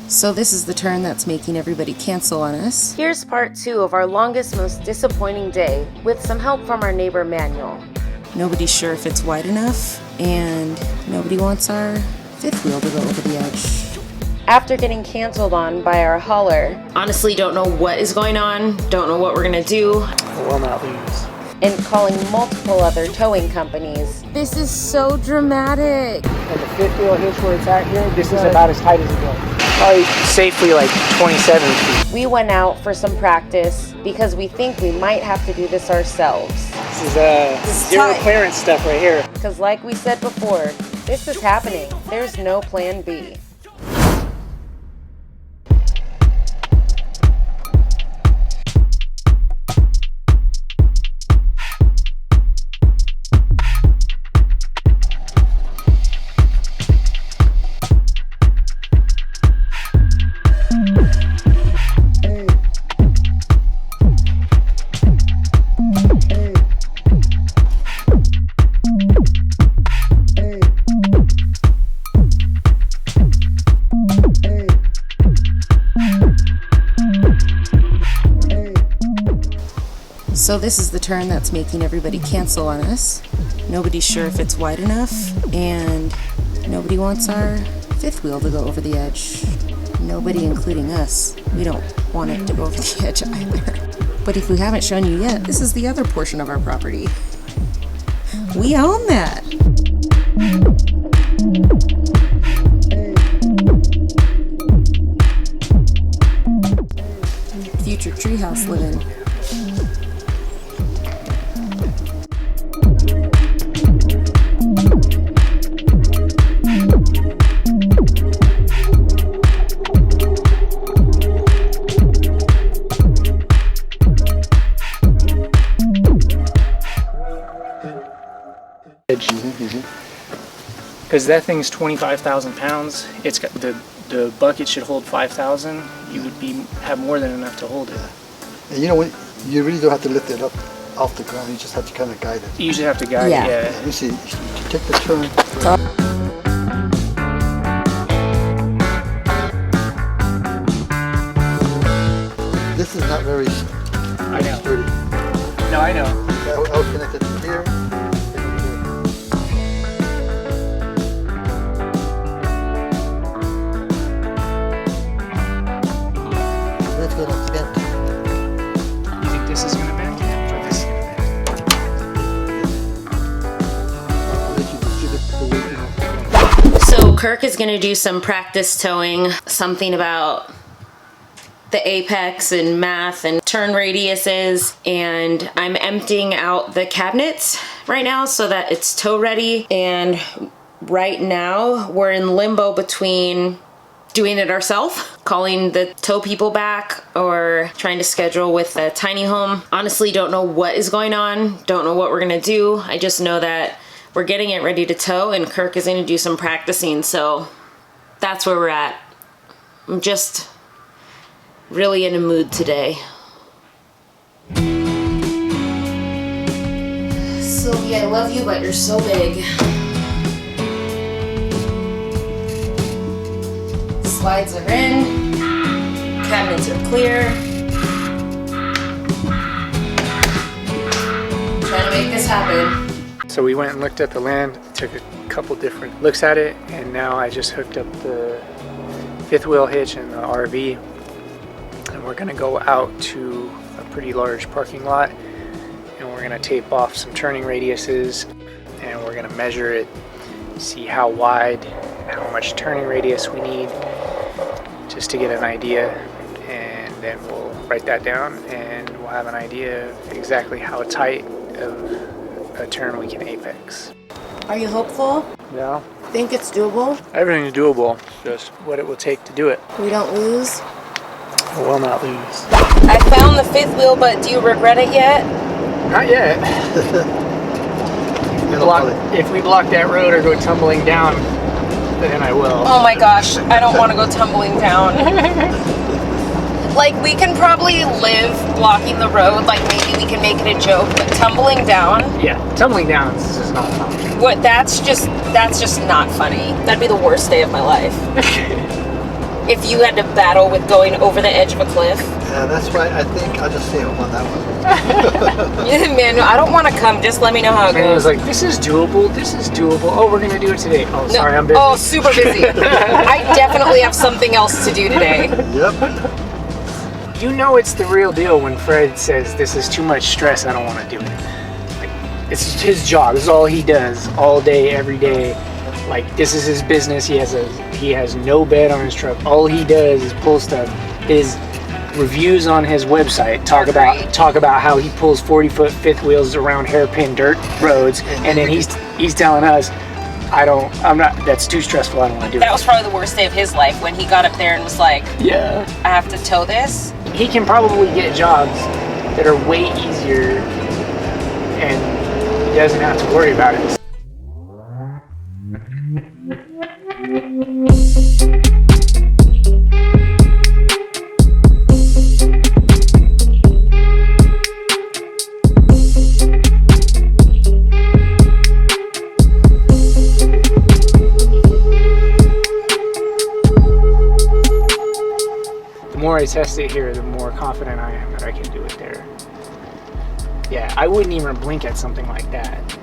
So this is the turn that's making everybody cancel on us. Here's part 2 of our longest, most disappointing day, with some help from our neighbor Manuel. Nobody's sure if it's wide enough, and nobody wants our fifth wheel to go over the edge. After getting canceled on by our hauler, Honestly, don't know what is going on, don't know what we're gonna do. I will not lose. and calling multiple other towing companies. This is so dramatic. And the fifth wheel hitch where it's at here, this is about as tight as it goes. Probably safely like 27 feet. We went out for some practice because we think we might have to do this ourselves. This is zero clearance stuff right here. Because like we said before, this is happening. There's no plan B. So this is the turn that's making everybody cancel on us. Nobody's sure if it's wide enough, and nobody wants our fifth wheel to go over the edge. Nobody, including us. We don't want it to go over the edge either. But if we haven't shown you yet, this is the other portion of our property. We own that. Future treehouse living. Because that thing's 25,000 pounds. It's got the bucket should hold 5,000. You would have more than enough to hold it. And you know what? You really don't have to lift it up off the ground. You just have to kind of guide it. You usually have to guide it. Yeah. Let me see. You take the turn. This is not very I know. sturdy. No, I know. I was connected to here. Let's go to bend. You think this is going to bend? Or this is going to bend? I'll let you distribute the weight. So Kirk is going to do some practice towing, something about the apex and math and turn radiuses, and I'm emptying out the cabinets right now so that it's tow ready. And right now we're in limbo between doing it ourselves, calling the tow people back, or trying to schedule with a tiny home. Honestly, don't know what is going on, don't know what we're gonna do. I just know that we're getting it ready to tow, and Kirk is gonna do some practicing, so that's where we're at. I'm just really in a mood today. Sylvia, I love you, but you're so big. Slides are in, cabinets are clear. Trying to make this happen. So we went and looked at the land, took a couple different looks at it, and now I just hooked up the fifth wheel hitch and the RV. And we're gonna go out to a pretty large parking lot, and we're gonna tape off some turning radiuses, and we're gonna measure it, see how wide, how much turning radius we need, just to get an idea, and then we'll write that down, and we'll have an idea of exactly how tight of a turn we can apex. Are you hopeful? Yeah, Think it's doable? everything's doable, just what it will take to do it. We don't lose? I will not lose. I found the fifth wheel, but do you regret it yet? Not yet. If we block that road or go tumbling down, then I will. Oh my gosh, I don't want to go tumbling down. Like, we can probably live blocking the road, like maybe we can make it a joke, but tumbling down? Yeah, tumbling down is just not an option. What? That's just not funny. That'd be the worst day of my life. if you had to battle with going over the edge of a cliff. Yeah, that's right. I think I'll just stay home on that one. Yeah, man, I don't want to come. Just let me know how it And it was goes. like, this is doable. This is doable. Oh, we're gonna do it today. Oh, sorry, I'm busy. Oh, super busy. I definitely have something else to do today. Yep. You know it's the real deal when Fred says this is too much stress. I don't want to do it. Like, it's his job. This is all he does all day, every day. Like, this is his business. He has no bed on his truck. All he does is pull stuff. His reviews on his website talk about how he pulls 40-foot fifth wheels around hairpin dirt roads, and then he's telling us, I'm not. That's too stressful. I don't want to do it. That was probably the worst day of his life when he got up there and was like, Yeah. I have to tow this. He can probably get jobs that are way easier, and he doesn't have to worry about it. The more I test it here, the more confident I am that I can do it there. Yeah, I wouldn't even blink at something like that.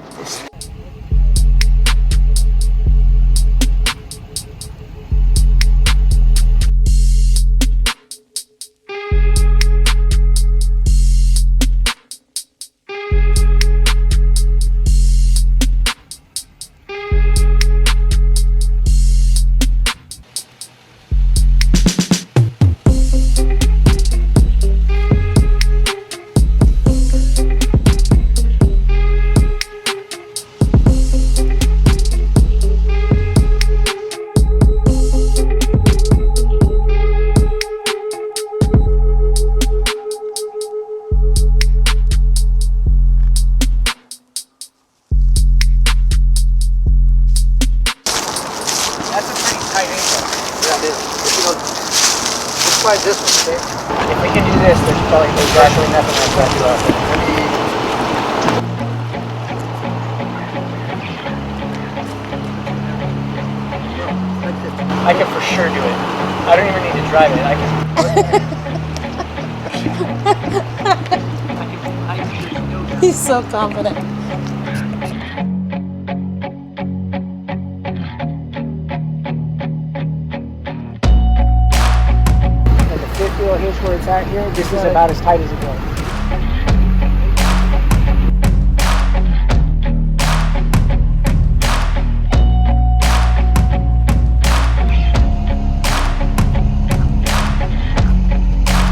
That's a pretty tight angle. Yeah, it is. If you know, let's try this one, okay? If we can do this, there's actually nothing like that to us. I can for sure do it. I don't even need to drive it. He's so confident. And the fifth wheel hitch where it's at here, this is about as tight as it goes.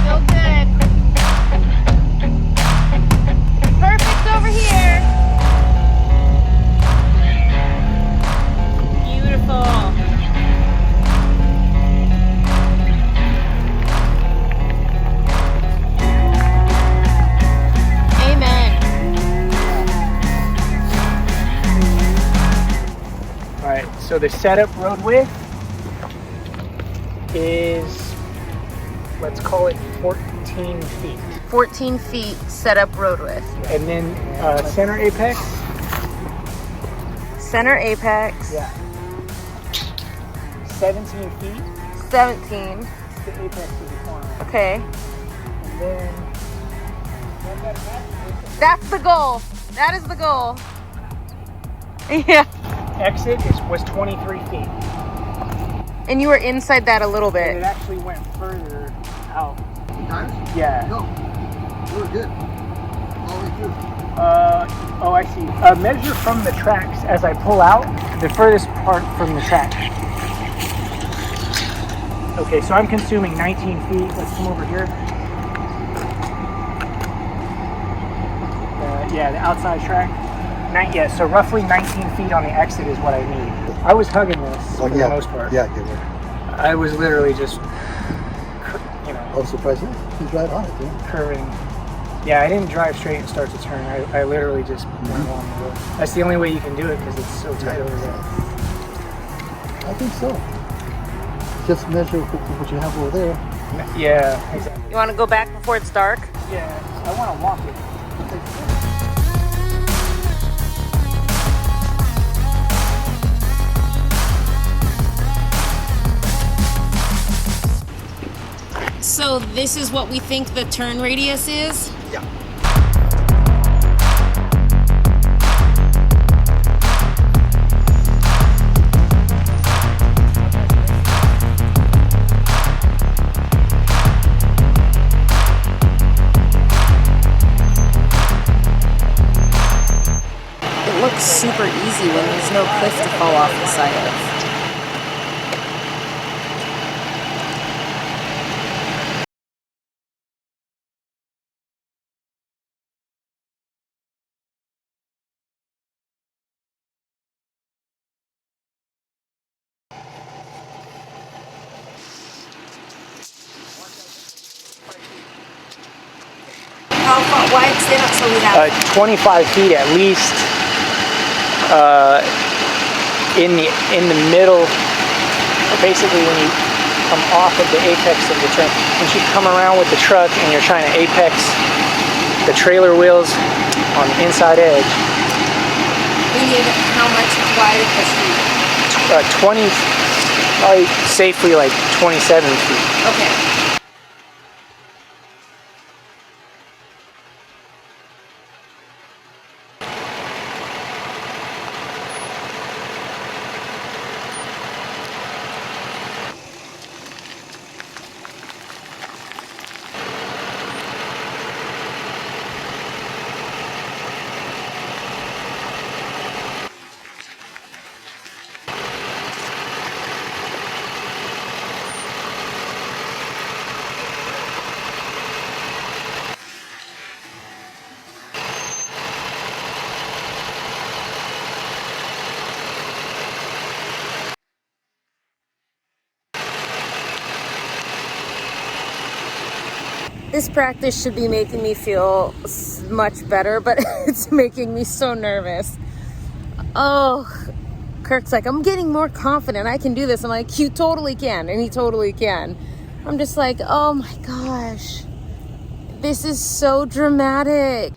So good. Perfect over here. Beautiful. Amen. Alright, so the setup road width is, let's call it 14 feet. 14 feet setup road width. And then center apex, Center apex, yeah, 17 feet. 17. The apex of the corner. Okay. And then That's the goal. That is the goal. Yeah. exit was 23 feet. And you were inside that a little And it bit. actually went further out. Times? Yeah. No. We're good. All the way through. Oh, I see. Measure from the tracks as I pull out, the furthest part from the track. Okay, so I'm consuming 19 feet. Let's come over here. Yeah, the outside track. Yeah, so roughly 19 feet on the exit is what I need. I was hugging this for the most part. Yeah, you were. I was literally just, I was surprised. Yeah, he's right on it, yeah. curving. Yeah, I didn't drive straight and start to turn. I literally just went along the road. That's the only way you can do it because it's so tight over there. I think so. Just measure what you have over there. Yeah, exactly. You want to go back before it's dark? Yeah, I want to walk it. So this is what we think the turn radius is? Yeah. It looks super easy when there's no cliff to fall off the side of. How far wide stand up so we have 25 feet at least in the middle, basically when you come off of the apex of the turn. Once you come around with the truck and you're trying to apex the trailer wheels on the inside edge. we need how much wide of the street? 20, probably safely like 27 feet. Okay. This practice should be making me feel much better, but it's making me so nervous. Oh, Kirk's like, I'm getting more confident. I can do this. I'm like, you totally can. And he totally can. I'm just like, oh my gosh. This is so dramatic.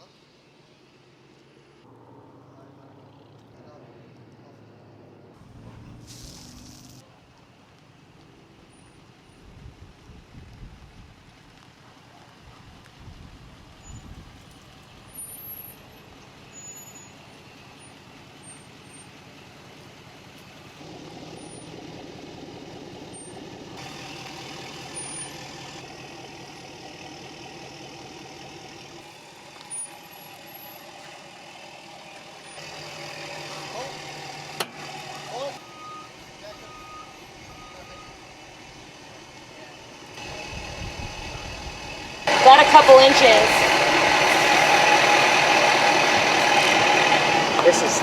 Got a couple inches. This is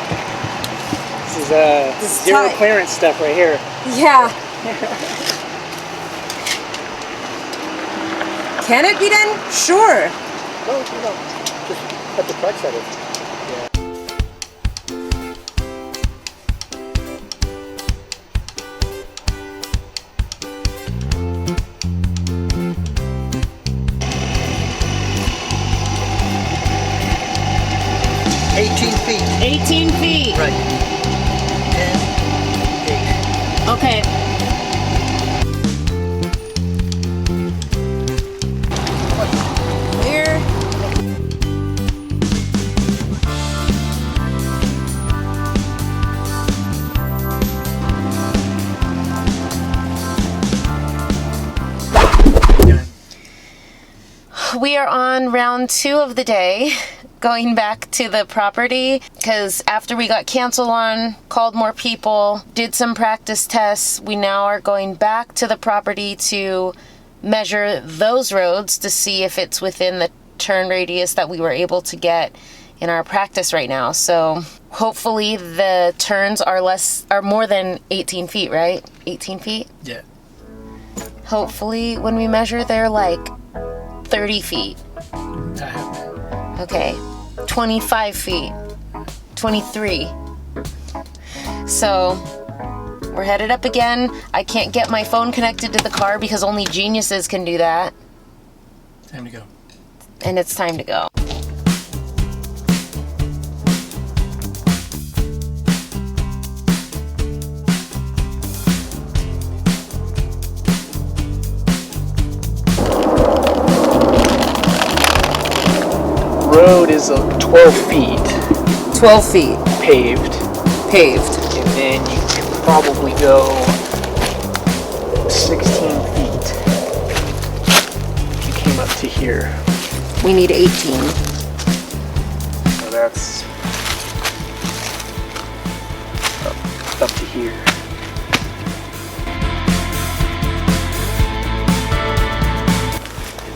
zero tight. clearance stuff right here. Yeah. Can it be done? Sure. No, just cut the trucks at it. 18 feet. 18 feet. Right. 10, 8. Okay. Clear. We are on round 2 of the day, going back to the property, because after we got canceled on, called more people, did some practice tests, we now are going back to the property to measure those roads to see if it's within the turn radius that we were able to get in our practice right now. So hopefully the turns are more than 18 feet, right? 18 feet? Yeah. Hopefully when we measure, they're like 30 feet. Okay, 25 feet, 23. So we're headed up again. I can't get my phone connected to the car because only geniuses can do that. Time to go. And it's time to go. road is 12 feet 12 feet paved, paved. and then you can probably go 16 feet if you came up to here. We need 18. So that's up to here.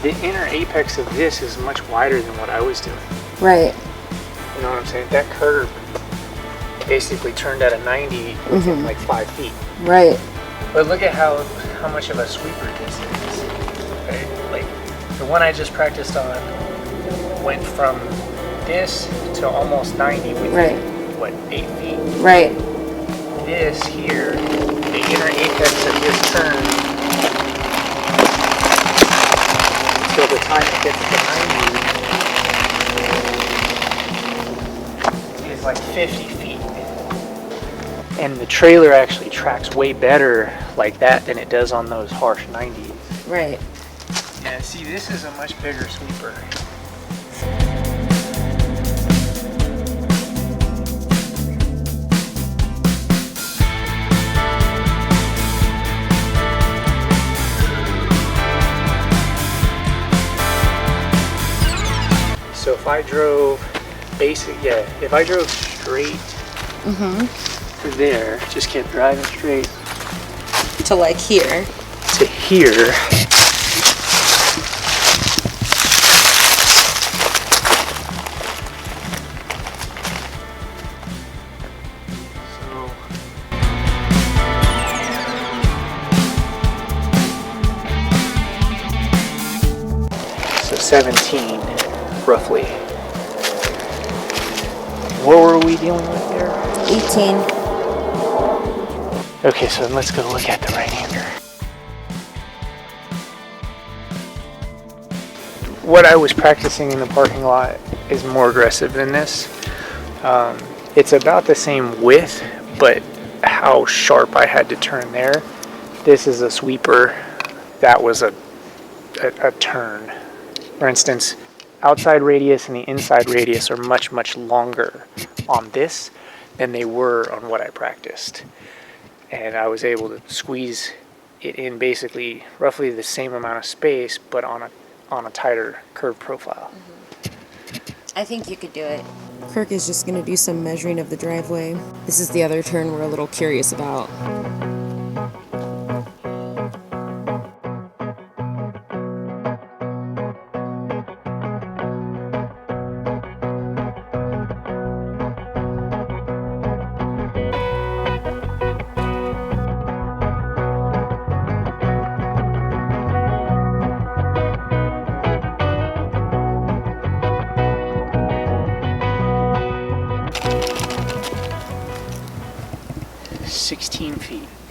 The inner apex of this is much wider than what I was doing. Right. You know what I'm saying? That curve basically turned at a 90 within like 5 feet. Right. But look at how much of a sweeper this is. Right? Like the one I just practiced on went from this to almost 90 within what, 8 feet? Right. This here, the inner apex of this turn, till the time it gets to 90 is like 50 feet. And the trailer actually tracks way better like that than it does on those harsh 90s. Right. Yeah, see, this is a much bigger sweeper. So if I drove if I drove straight to there, just kept driving straight To like here. to here, so 17 roughly. What were we dealing with there? 18. Okay, so let's go look at the right-hander. What I was practicing in the parking lot is more aggressive than this. It's about the same width, but how sharp I had to turn there. This is a sweeper. That was a turn. For instance, outside radius and the inside radius are much, much longer on this than they were on what I practiced. And I was able to squeeze it in basically roughly the same amount of space, but on a tighter curve profile. I think you could do it. Kirk is just going to do some measuring of the driveway. This is the other turn we're a little curious about.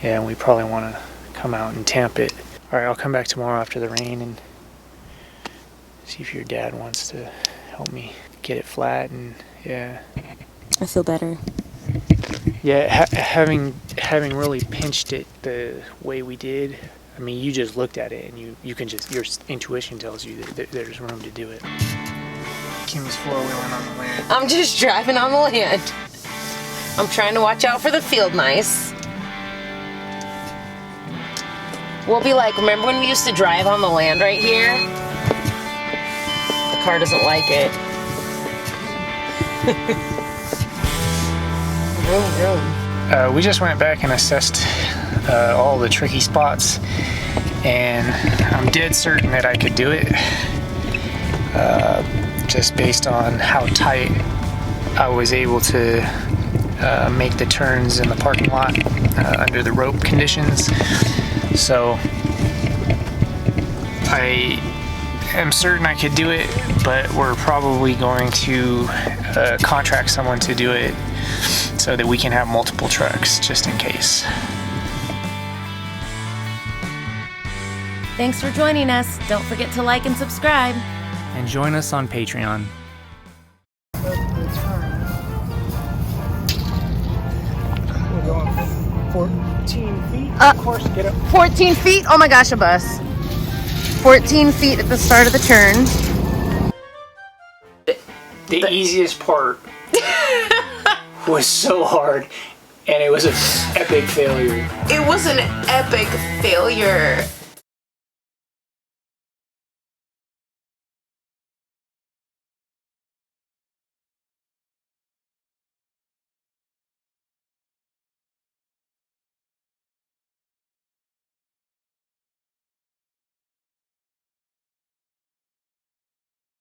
Yeah, and we probably want to come out and tamp it. All right, I'll come back tomorrow after the rain and see if your dad wants to help me get it flat. And yeah, I feel better. yeah, having really pinched it the way we did. I mean, you just looked at it and you can just, your intuition tells you that there's room to do it. Kimmy's four-wheeling on the land. I'm just driving on the land. I'm trying to watch out for the field mice. We'll be like, remember when we used to drive on the land right here? The car doesn't like it. Vroom, vroom. We just went back and assessed all the tricky spots, and I'm dead certain that I could do it, just based on how tight I was able to make the turns in the parking lot under the rope conditions. So I am certain I could do it, but we're probably going to contract someone to do it so that we can have multiple trucks just in case. Thanks for joining us. Don't forget to like and subscribe. And join us on Patreon. 14 feet. Of course, get up. 14 feet? Oh my gosh, a bus. 14 feet at the start of the turn. The easiest part was so hard, and it was an epic failure. It was an epic failure.